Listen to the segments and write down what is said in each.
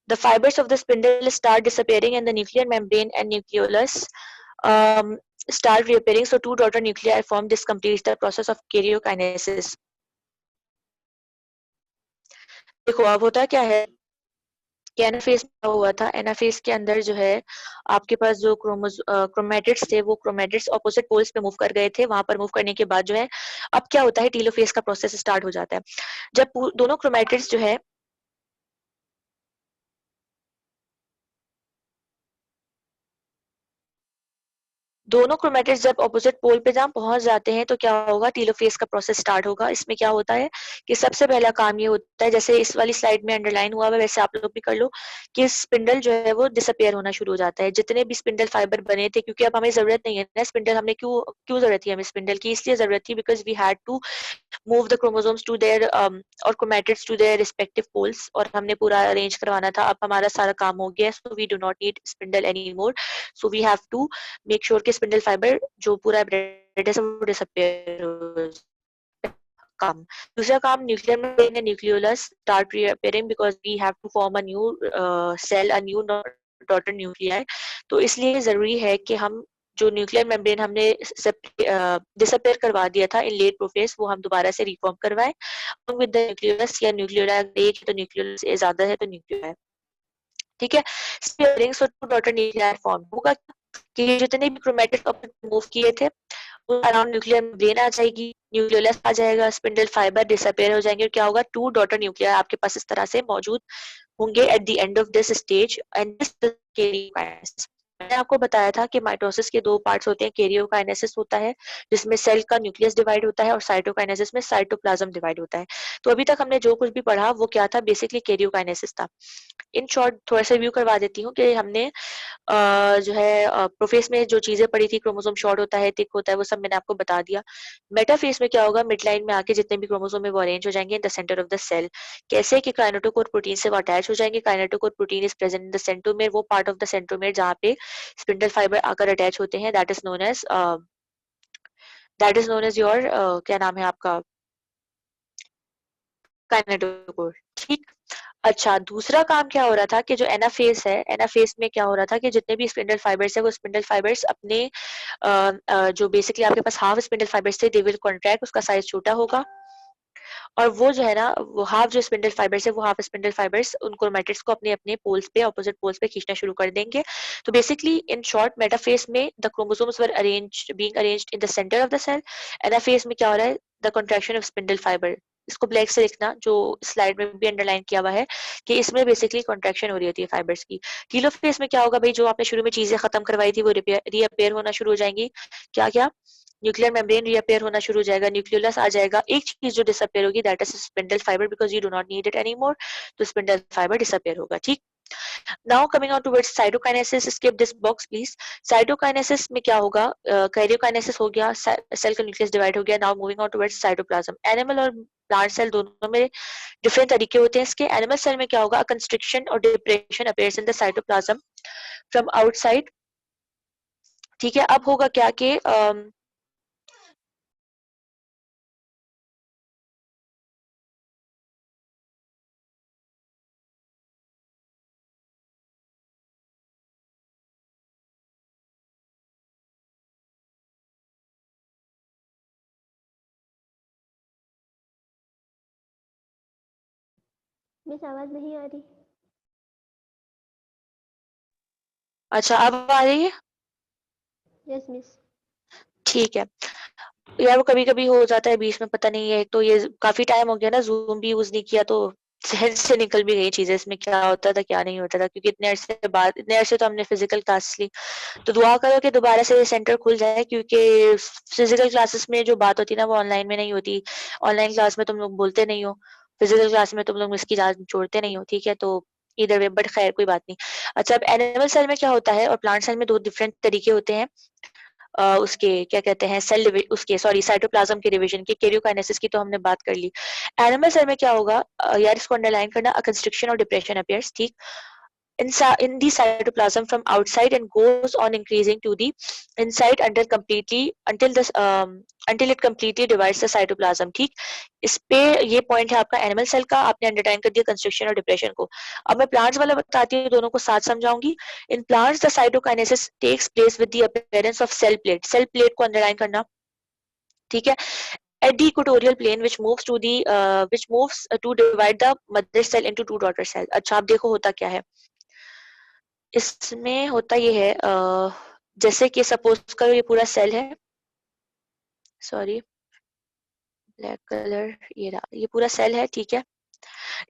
the fibers of the spindle start disappearing and the nuclear membrane and nucleolus start reappearing. So two daughter nuclei form. This completes the process of karyokinesis. देखो अब होता क्या है कि anaphase में क्या हुआ था, एनाफेज के अंदर जो है आपके पास जो क्रोमेटिड्स थे वो क्रोमेटिड्स ऑपोजिट पोल्स पे मूव कर गए थे। वहां पर मूव करने के बाद जो है अब क्या होता है, टीलोफेज का प्रोसेस स्टार्ट हो जाता है। जब दोनों क्रोमेटिड्स जो है दोनों क्रोमेटिड्स जब ऑपोजिट पोल पे जहाँ पहुंच जाते हैं तो क्या होगा, टीलोफेज का प्रोसेस स्टार्ट होगा। इसमें क्या होता है कि सबसे पहला काम ये होता है, जैसे इस वाली स्लाइड में अंडरलाइन हुआ है वैसे आप लोग भी कर लो, कि स्पिंडल जो है वो डिसअपियर होना शुरू हो जाता है। जितने भी स्पिंडल फाइबर बने थे, क्योंकि अब हमें जरूरत नहीं है ना स्पिंडल, हमने क्यों क्यों जरूरत थी हमें स्पिंडल की, इसलिए जरूरत थी because we had to move the chromosomes to their और chromatids to their respective poles, और हमने पूरा अरेंज करवाना था। अब हमारा सारा काम हो गया, so we do not need spindle any more. So we have to make sure कि स्पिंडल फाइबर जो पूरा apparatus है वो डिसअपियर हो जाए। काम दूसरा काम, nuclear membrane and nucleolus start reappearing because we have to form a new cell, a new daughter nuclei. तो इसलिए जरूरी है कि हम जो न्यूक्लियर मेम्ब्रेन हमने डिसअपियर करवा दिया था इन लेट प्रोफेज, वो हम दोबारा से रिफॉर्म करवाएं विद द न्यूक्लियोलस या न्यूक्लियोलाई। एक है तो न्यूक्लियोलस, ज्यादा है तो न्यूक्लियोलाई। ठीक है, sparing so two daughter nuclear form होगा कि ये जितने भी क्रोमेटिड मूव किए थे वो अराउंड न्यूक्लियर मेम्ब्रेन आ जाएगी, न्यूक्लियोलस आ जाएगा, स्पिंडल फाइबर डिसअपियर हो जाएंगे, और क्या होगा, टू डॉटर न्यूक्लियर आपके पास इस तरह से मौजूद होंगे at the end of this stage and this karyokinesis. मैंने आपको बताया था कि माइटोसिस के दो पार्ट्स होते हैं, कैरियोकाइनेसिस होता है जिसमें सेल का न्यूक्लियस डिवाइड होता है, और साइटोकाइनेसिस में साइटोप्लाज्म डिवाइड होता है। तो अभी तक हमने जो कुछ भी पढ़ा वो क्या था, बेसिकली कैरियोकाइनेसिस था। इन शॉर्ट थोड़ा सा रिव्यू करवा देती हूँ कि हमने जो है प्रोफेस में जो चीजें पढ़ी थी, क्रोमोसोम शॉर्ट होता है, थिक होता है, वो सब मैंने आपको बता दिया। मेटाफेज में क्या होगा, मिड लाइन में आके जितने भी क्रोमोसोम है वो अरेंज हो जाएंगे in the centre of the cell. कैसे कि काइनेटोकोर प्रोटीन से वो अटैच हो जाएंगे। Kinetochore protein is present in the centromere, वो पार्ट ऑफ द सेंट्रोमेर जहाँ पे स्पिंडल फाइबर आकर अटैच होते हैं, that is known as your क्या नाम है आपका, काइनेटोकोर। ठीक। अच्छा, दूसरा काम क्या हो रहा था कि जो एनाफेज है, एनाफेज में क्या हो रहा था कि जितने भी स्पिंडल फाइबर्स है वो स्पिंडल फाइबर्स अपने जो बेसिकली आपके पास हाफ स्पिंडल फाइबर्स थे, दे विल कॉन्ट्रैक्ट, उसका साइज छोटा होगा, और वो जो है ना, वो हाफ जो स्पिंडल फाइबर्स है, वो हाफ स्पिंडल फाइबर्स उन क्रोमेटिड्स को अपने अपने पोल्स पे, ऑपोजिट पोल्स पे खींचना शुरू कर देंगे। तो बेसिकली इन शॉर्ट, मेटाफेज में the chromosomes were being arranged in the centre of the cell. Anaphase में क्या हो रहा है, the contraction of spindle fibre. इसको ब्लैक से लिखना, जो स्लाइड में भी अंडरलाइन किया हुआ है कि इसमें बेसिकली कॉन्ट्रैक्शन हो रही होती है फाइबर्स की। टीलोफेज में क्या होगा भाई, जो आपने शुरू में चीजें खत्म करवाई थी वो रीअपेयर होना शुरू हो जाएंगी। क्या क्या, न्यूक्लियर मेम्ब्रेन रीअपेयर होना शुरू हो जाएगा, न्यूक्लियोलस आ जाएगा। एक चीज जो डिसअपेयर होगी that is spindle fibre, because you do not need it any more, तो स्पिंडल फाइबर डिसअपेयर होगा। ठीक। Now coming on towards cytokinesis, skip this box please. Cytokinesis में क्या होगा, कैरियोकाइनेसिस हो गया, सेल का न्यूक्लियस डिवाइड हो गया। Now moving on towards cytoplasm. Animal और प्लांट सेल दोनों में डिफरेंट तरीके होते हैं इसके। एनिमल सेल में क्या होगा, कंस्ट्रिक्शन और depression appears in the cytoplasm from outside. ठीक है, अब होगा क्या कि मिस आवाज नहीं आ रही। अच्छा अब आ रही है। Yes miss. ठीक है यार, वो कभी कभी हो जाता है बीच में, पता नहीं है, तो ये काफी टाइम हो गया ना जूम भी यूज नहीं किया, तो जहन से निकल भी गई चीजें इसमें क्या होता था क्या नहीं होता था, क्योंकि इतने अरसे तो हमने फिजिकल क्लास ली। तो दुआ करो कि दोबारा से ये सेंटर खुल जाए, क्योंकि फिजिकल क्लासेस में जो बात होती है ना वो ऑनलाइन में नहीं होती। ऑनलाइन क्लास में तुम लोग बोलते नहीं हो, फिजिकल क्लास में तुम लोग इसकी जान छोड़ते नहीं हो। ठीक है, तो इधर वे, बट खैर कोई बात नहीं। अच्छा, अब एनिमल सेल में क्या होता है और प्लांट सेल में दो डिफरेंट तरीके होते हैं उसके क्या कहते हैं, उसके सॉरी साइटोप्लाज्म के डिवीजन के। कैरियोकाइनेसिस की तो हमने बात कर ली। एनिमल सेल में क्या होगा, यार इसको अंडरलाइन करना, कंस्ट्रिक्शन और डिप्रेशन अपीयर्स। ठीक। in the cytoplasm from outside and goes on increasing to the inside until it completely divides the cytoplasm. ठीक, इस पे ये पॉइंट है आपका एनिमल सेल का, आपने अंडरलाइन कर दिया कंस्ट्रक्शन और डिप्रेशन को. अब मैं प्लांट्स वाला बताती हूँ, दोनों को साथ समझाऊंगी. In plants the cytokinesis takes place with the appearance of cell plate. Cell plate को अंडरलाइन करना, ठीक है. At the equatorial plane which moves to divide the mother cell into two daughter cells. अच्छा, आप देखो होता क्या है इसमें. होता ये है जैसे कि सपोज करो ये पूरा सेल है, सॉरी ब्लैक कलर, ये रहा, ये पूरा सेल है, ठीक है.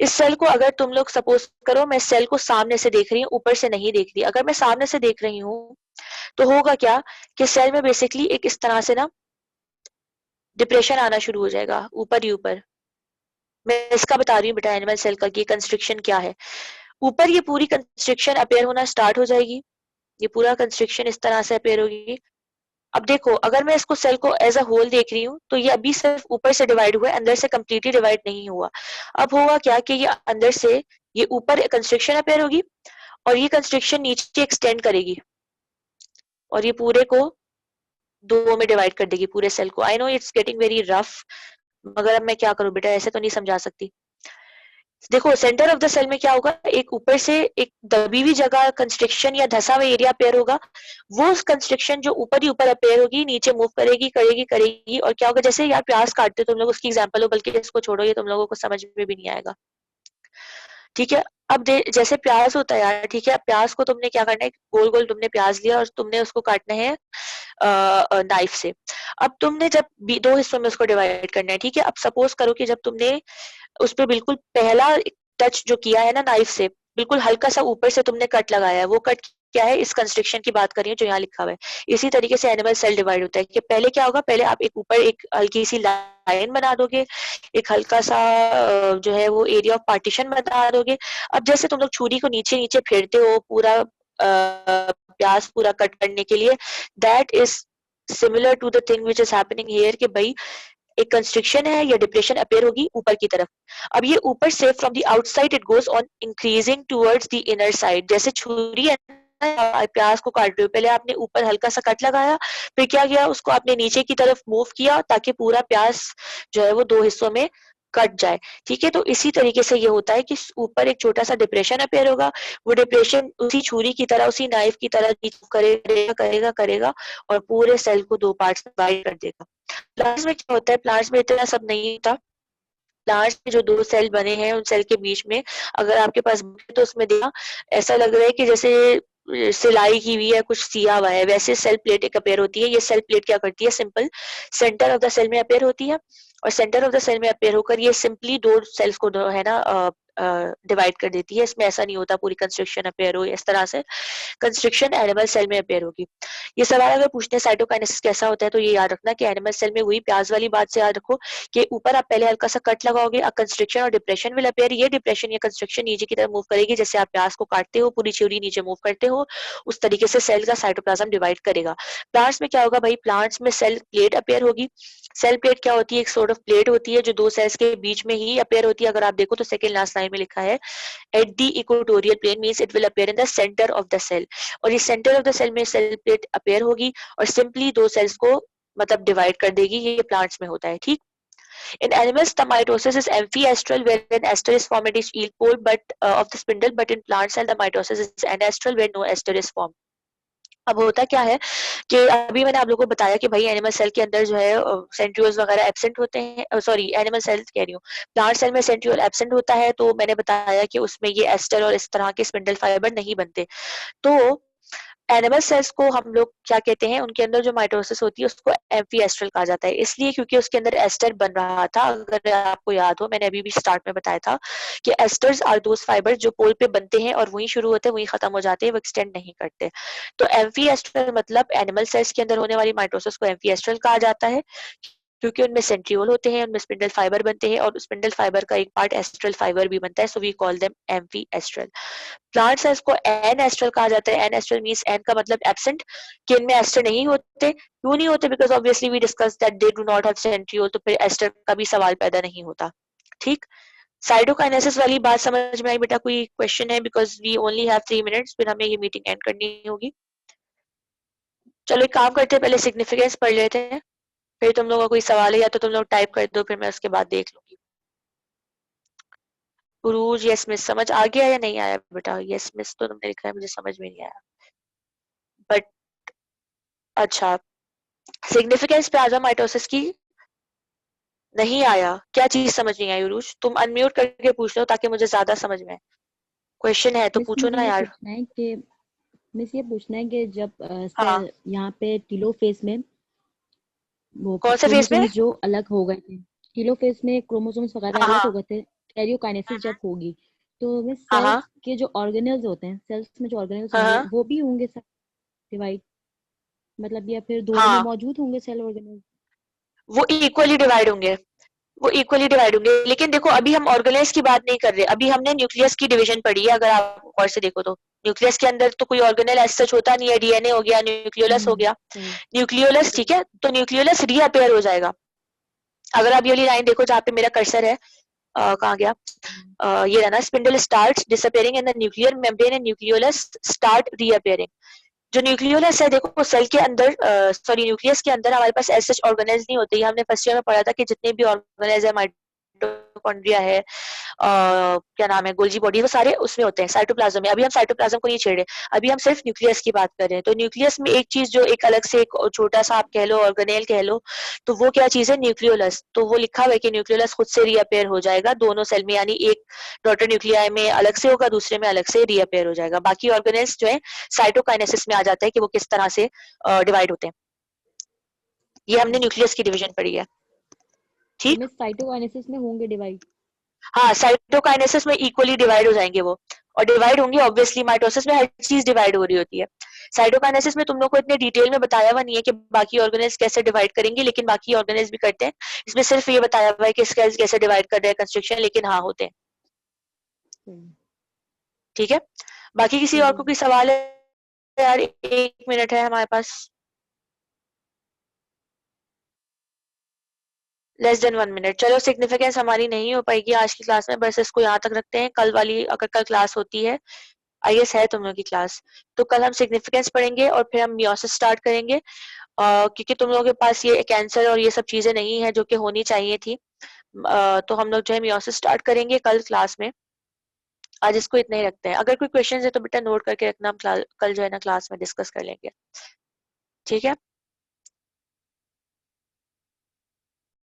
इस सेल को अगर तुम लोग सपोज करो, मैं सेल को सामने से देख रही हूँ, ऊपर से नहीं देख रही. अगर मैं सामने से देख रही हूँ तो होगा क्या कि सेल में बेसिकली एक इस तरह से ना डिप्रेशन आना शुरू हो जाएगा ऊपर ही ऊपर. मैं इसका बता रही हूँ बेटा एनिमल सेल का कि कंस्ट्रक्शन क्या है. ऊपर ये पूरी कंस्ट्रक्शन अपेयर होना स्टार्ट हो जाएगी, ये पूरा कंस्ट्रक्शन इस तरह से अपेयर होगी. अब देखो अगर मैं इसको सेल को एज अ होल देख रही हूँ तो ये अभी सिर्फ ऊपर से डिवाइड हुआ है, अंदर से कम्प्लीटली डिवाइड नहीं हुआ. अब होगा क्या कि ये अंदर से ये ऊपर कंस्ट्रक्शन अपेयर होगी और ये कंस्ट्रक्शन नीचे एक्सटेंड करेगी और ये पूरे को दो में डिवाइड कर देगी, पूरे सेल को. I know it's getting very rough, मगर अब मैं क्या करूं बेटा, ऐसे तो नहीं समझा सकती. देखो सेंटर ऑफ द सेल में क्या होगा, एक ऊपर से एक दबी हुई जगह कंस्ट्रक्शन या धसा हुआ एरिया अपेयर होगा. वो कंस्ट्रक्शन जो ऊपर ही ऊपर अपेयर होगी नीचे मूव करेगी करेगी करेगी और क्या होगा, जैसे यार प्याज काटते हो तुम लोग, उसकी एग्जांपल हो, बल्कि इसको छोड़ो, ये तुम लोगों को समझ में भी नहीं आएगा. ठीक है, अब जैसे प्याज होता है यार, ठीक है, प्याज को तुमने क्या करना है, गोल गोल तुमने प्याज लिया और तुमने उसको काटना है नाइफ से. अब तुमने जब दो हिस्सों में उसको डिवाइड करना है, ठीक है. अब सपोज करो कि जब तुमने उस पे बिल्कुल पहला टच जो किया है ना नाइफ से, बिल्कुल हल्का सा ऊपर से तुमने कट लगाया है, वो कट क्या है, इस कंस्ट्रक्शन की बात कर रही हूँ जो यहाँ लिखा हुआ है. इसी तरीके से एनिमल सेल डिवाइड होता है कि पहले क्या होगा, पहले आप एक ऊपर एक हल्की सी लाइन बना दोगे, एक हल्का सा जो है वो एरिया ऑफ पार्टीशन बना दोगे. अब जैसे तुम लोग छुरी को नीचे नीचे फेरते हो पूरा प्याज पूरा कट करने के लिए, that is similar to the thing which is happening here कि भाई एक कंस्ट्रक्शन है या डिप्रेशन अपेयर होगी ऊपर की तरफ. अब ये ऊपर से from the outside it goes on increasing towards the inner side. जैसे छुरी है ना, प्याज को काट रहे हो, पहले आपने ऊपर हल्का सा कट लगाया, फिर क्या किया, उसको आपने नीचे की तरफ मूव किया ताकि पूरा प्याज जो है वो दो हिस्सों में कट जाए. ठीक है, तो इसी तरीके से ये होता है कि ऊपर एक छोटा सा डिप्रेशन अपेयर होगा, वो डिप्रेशन उसी छुरी की तरह उसी नाइफ की तरह करेगा करेगा करेगा और पूरे सेल को दो पार्ट्स में डिवाइड कर देगा. प्लांट्स में क्या होता है, प्लांट्स में इतना सब नहीं होता. प्लांट्स में जो दो सेल बने हैं उन सेल के बीच में अगर आपके पास तो उसमें देखा ऐसा लग रहा है कि जैसे सिलाई की हुई है, कुछ सिया हुआ है, वैसे सेल प्लेट एक अपेयर होती है. ये सेल प्लेट क्या करती है, simple centre of the cell में अपेयर होती है और सेंटर ऑफ द सेल में अपेयर होकर ये सिंपली दो सेल्स को है ना डिवाइड कर देती है. इसमें ऐसा नहीं होता पूरी कंस्ट्रक्शन अपेयर हो, इस तरह से कंस्ट्रक्शन एनिमल सेल में अपेयर होगी. ये सवाल अगर पूछते हैं साइटोकाइनेसिस कैसा होता है तो ये याद रखना कि एनिमल सेल में वही प्याज वाली बात से याद रखो कि ऊपर आप पहले हल्का सा कट लगाओगे, कंस्ट्रक्शन और डिप्रेशन विल अपेयर. ये डिप्रेशन या कंस्ट्रक्शन नीचे की तरफ मूव करेगी, जैसे आप प्याज को काटते हो पूरी छुरी नीचे मूव करते हो, उस तरीके से सेल का साइटोप्लाज्म डिवाइड करेगा. प्लांट्स में क्या होगा भाई, प्लांट्स में सेल प्लेट अपेयर होगी. सेल प्लेट क्या होती है, एक सॉर्ट ऑफ प्लेट होती है जो दो सेल्स के बीच में ही अपेयर होती है. अगर आप देखो तो सेकंड लास्ट लाइन में लिखा है at the equatorial plane means it will appear in the center of the cell. और ये center of the cell में सेल प्लेट अपेयर होगी और सिंपली दो सेल्स को मतलब डिवाइड कर देगी. ये प्लांट्स में होता है. ठीक, in animals the mitosis is amphiestral where an ester is formed at each eel pole but of the spindle, but in plant cell the mitosis is anastral where no ester is formed. अब होता क्या है कि अभी मैंने आप लोगों को बताया कि भाई एनिमल सेल के अंदर जो है सेंट्रियोल्स वगैरह एब्सेंट होते हैं, सॉरी एनिमल सेल कह रही हूँ, प्लांट सेल में सेंट्रियोल एब्सेंट होता है. तो मैंने बताया कि उसमें ये एस्टर और इस तरह के स्पिंडल फाइबर नहीं बनते. तो एनिमल सेल्स को हम लोग क्या कहते हैं, उनके अंदर जो माइटोसिस होती है उसको एम्फीएस्ट्रल कहा जाता है. इसलिए क्योंकि उसके अंदर एस्टर बन रहा था. अगर आपको याद हो मैंने अभी भी स्टार्ट में बताया था कि एस्टर्स आर दोस फाइबर्स जो पोल पे बनते हैं और वहीं शुरू होते हैं वहीं खत्म हो जाते हैं, वो एक्सटेंड नहीं करते. तो एम्फीएस्ट्रल मतलब एनिमल सेल्स के अंदर होने वाली माइटोसिस को एम्फीएस्ट्रल कहा जाता है क्योंकि उनमें सेंट्रियोल होते हैं, उनमें स्पिंडल फाइबर बनते हैं और स्पिंडल फाइबर का एक पार्ट एस्ट्रल फाइबर भी बनता है. So we call them amphiastral. Plant cells को एन एस्ट्रल कहा जाता है. एन एस्ट्रल मींस एन का मतलब एब्सेंट, कि इनमें एस्टर नहीं होते. क्यों नहीं होते, because obviously we discuss that they do not have centriole, तो फिर एस्टर का भी सवाल पैदा नहीं होता. ठीक, साइटोकाइनेसिस वाली बात समझ में आई बेटा? कोई क्वेश्चन है? Because we only have 3 minutes, फिर हमें ये मीटिंग एंड करनी होगी। चलो एक काम करते हैं, पहले सिग्निफिकेंस पढ़ लेते हैं, फिर तुम लोगों का कोई सवाल है या तो तुम लोग टाइप कर दो, फिर मैं उसके बाद देख लूंगी। उरूज, यस मिस, समझ आ गया या नहीं आया बेटा? यस मिस तो तुमने लिखा है, मुझे समझ में नहीं आया, बट अच्छा। सिग्निफिकेंस पे आ जाओ माइटोसिस की। नहीं आया? क्या चीज समझ नहीं आई उरूज? तुम अनम्यूट करके पूछ लो ताकि मुझे ज्यादा समझ में आए। क्वेश्चन है तो मिस पूछो मुझे ना ये यार। पूछना है कि मिस ये पूछना है कि जब हाँ, सेल यहाँ पे टीलोफेज में वो कौन से फेस में? क्रोमोसोम्स जो अलग हो गए थे, टीलोफेज में क्रोमोसोम्स वगैरह हाँ अलग हाँ हो गए थे, कैरियोकाइनेसिस जब होगी तो मिस हाँ सेल्स हाँ के जो ऑर्गेनेल्स होते हैं, सेल्स में जो ऑर्गेनेल्स हाँ होंगे हाँ वो भी होंगे सब डिवाइड, मतलब या फिर दोनों में हाँ, मौजूद होंगे सेल ऑर्गेनेल्स? वो इक्वली डिवाइड होंगे, वो इक्वली डिवाइड होंगे। लेकिन देखो अभी हम ऑर्गेनेल्स की बात नहीं कर रहे, अभी हमने न्यूक्लियस की डिवीजन पढ़ी है। अगर आप और से देखो तो न्यूक्लियस के अंदर तो कोई ऑर्गेनेल एज सच होता नहीं है, डीएनए हो गया, न्यूक्लियोलस हो गया। सही। न्यूक्लियोलस, ठीक है, तो न्यूक्लियोलस रीअपेयर हो जाएगा। अगर आप ये वाली लाइन देखो जहाँ पे मेरा कर्सर है, कहाँ गया? ये रहा ना, spindle starts disappearing in the nuclear membrane and nucleolus start reappearing. जो न्यूक्लियोलस है देखो, सेल के अंदर, सॉरी न्यूक्लियस के अंदर हमारे पास एज सच ऑर्गेनेल्स नहीं होते। ये हमने फर्स्ट ईयर में पढ़ा था कि जितने भी ऑर्गेनेल्स है, माइटोकॉन्ड्रिया है, क्या नाम है, गोल्जी बॉडी, वो सारे उसमें होते हैं, साइटोप्लाज्म में। अभी हम साइटोप्लाज्म को नहीं छेड़े, अभी हम सिर्फ न्यूक्लियस की बात कर रहे हैं। तो न्यूक्लियस में एक चीज जो एक अलग से एक छोटा सा आप कह लो ऑर्गेनेल कह लो, तो वो क्या चीज है? न्यूक्लियोलस। तो वो लिखा हुआ है कि न्यूक्लियोलस खुद से रीअपेयर हो जाएगा दोनों सेल में, यानी एक डॉटर न्यूक्लियाई में अलग से होगा, दूसरे में अलग से रीअपेयर हो जाएगा। बाकी ऑर्गेनेल्स जो है साइटोकाइनेसिस में आ जाता है कि वो किस तरह से डिवाइड होते हैं। ये हमने न्यूक्लियस की डिवीजन पढ़ी है, तो ठीक। मिस साइटोकाइनेसिस में होंगे डिवाइड? हाँ, साइटोकाइनेसिस में इक्वली डिवाइड हो जाएंगे वो, और डिवाइड होंगे ऑब्वियसली। माइटोसिस में हर चीज डिवाइड हो रही होती है। साइटोकाइनेसिस में तुम लोग को इतने डिटेल में बताया हुआ नहीं है कि बाकी ऑर्गेनेल्स कैसे डिवाइड करेंगे, लेकिन बाकी ऑर्गेनेल्स भी करते हैं। इसमें सिर्फ ये बताया हुआ है कि सेल्स कैसे डिवाइड कर रहे हैं, कंस्ट्रक्शन, लेकिन हाँ होते हैं, ठीक है। बाकी किसी ठीक और है। को कोई सवाल है यार? 1 मिनट है हमारे पास, लेस देन 1 मिनट। चलो सिग्निफिकेंस हमारी नहीं हो पाएगी आज की क्लास में, बस इसको यहाँ तक रखते हैं। कल वाली, अगर कल क्लास होती है, आई एस है तुम लोग की क्लास, तो कल हम सिग्निफिकेंस पढ़ेंगे और फिर हम मियोसिस स्टार्ट करेंगे। क्योंकि तुम लोगों के पास ये कैंसर और ये सब चीजें नहीं है जो कि होनी चाहिए थी। तो हम लोग जो है मियोसिस स्टार्ट करेंगे कल क्लास में। आज इसको इतना ही रखते हैं। अगर कोई क्वेश्चन है तो बेटा नोट करके रखना, हम कल जो है ना क्लास में डिस्कस कर लेंगे, ठीक है।